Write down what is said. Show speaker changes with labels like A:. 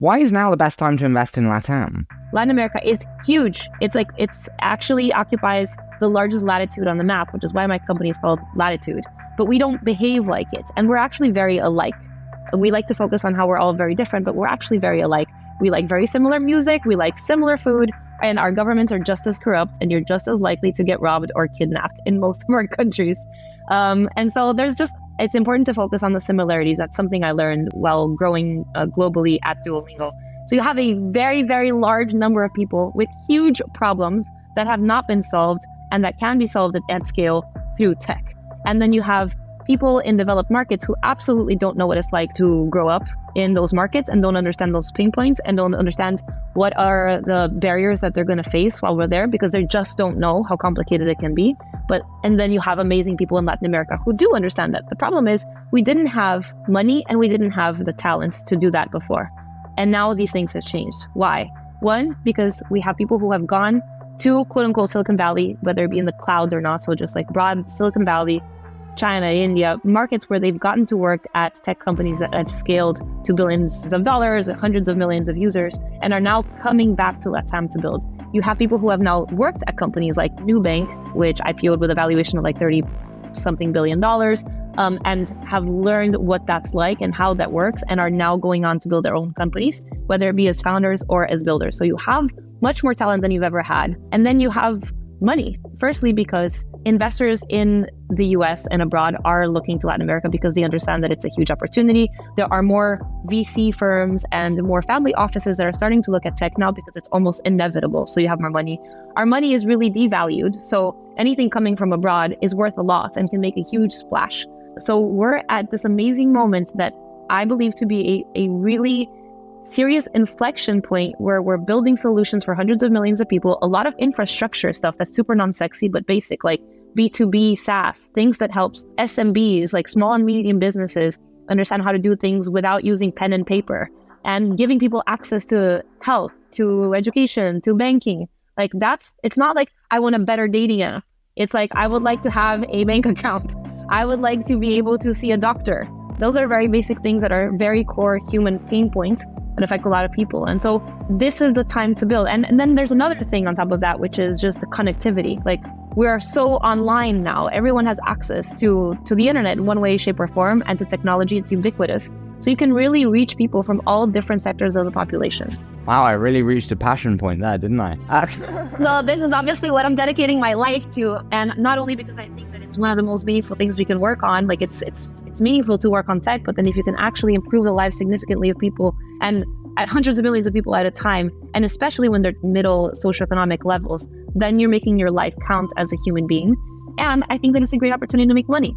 A: Why is now the best time to invest in LATAM?
B: Latin America is huge. It's actually occupies the largest latitude on the map, which is why my company is called Latitude. But we don't behave like it. And we're actually very alike. We like to focus on how we're all very different, but we're actually very alike. We like very similar music, we like similar food, and our governments are just as corrupt, and you're just as likely to get robbed or kidnapped in most of our countries. And so it's important to focus on the similarities. That's something I learned while growing globally at Duolingo. So you have a very, very large number of people with huge problems that have not been solved and that can be solved at scale through tech. And then you have people in developed markets who absolutely don't know what it's like to grow up in those markets and don't understand those pain points and don't understand what are the barriers that they're going to face while we're there, because they just don't know how complicated it can be. And then you have amazing people in Latin America who do understand that. The problem is we didn't have money and we didn't have the talent to do that before. And now these things have changed. Why? One, because we have people who have gone to quote unquote Silicon Valley, whether it be in the cloud or not. So just like broad Silicon Valley, China, India, markets where they've gotten to work at tech companies that have scaled to billions of dollars, or hundreds of millions of users, and are now coming back to LATAM to build. You have people who have now worked at companies like Nubank, which IPO'd with a valuation of like $30-something billion, and have learned what that's like and how that works, and are now going on to build their own companies, whether it be as founders or as builders. So you have much more talent than you've ever had. And then you have money. Firstly, because investors in the US and abroad are looking to Latin America because they understand that it's a huge opportunity. There are more VC firms and more family offices that are starting to look at tech now because it's almost inevitable. So you have more money. Our money is really devalued. So anything coming from abroad is worth a lot and can make a huge splash. So we're at this amazing moment that I believe to be a really serious inflection point where we're building solutions for hundreds of millions of people, a lot of infrastructure stuff that's super non-sexy but basic, like B2B SaaS, things that helps SMBs, like small and medium businesses, understand how to do things without using pen and paper, and giving people access to health, to education, to banking. Like it's not like I want a better dating app. It's like I would like to have a bank account. I would like to be able to see a doctor. Those are very basic things that are very core human pain points that affect a lot of people. And so this is the time to build. And then there's another thing on top of that, which is just the connectivity. Like we are so online now. Everyone has access to the internet in one way, shape, or form, and to technology. It's ubiquitous. So you can really reach people from all different sectors of the population.
A: Wow, I really reached a passion point there, didn't I?
B: No, this is obviously what I'm dedicating my life to. And not only because I think that it's one of the most meaningful things we can work on, like it's meaningful to work on tech, but then if you can actually improve the lives significantly of people and at hundreds of millions of people at a time, and especially when they're middle socioeconomic levels, then you're making your life count as a human being. And I think that it's a great opportunity to make money.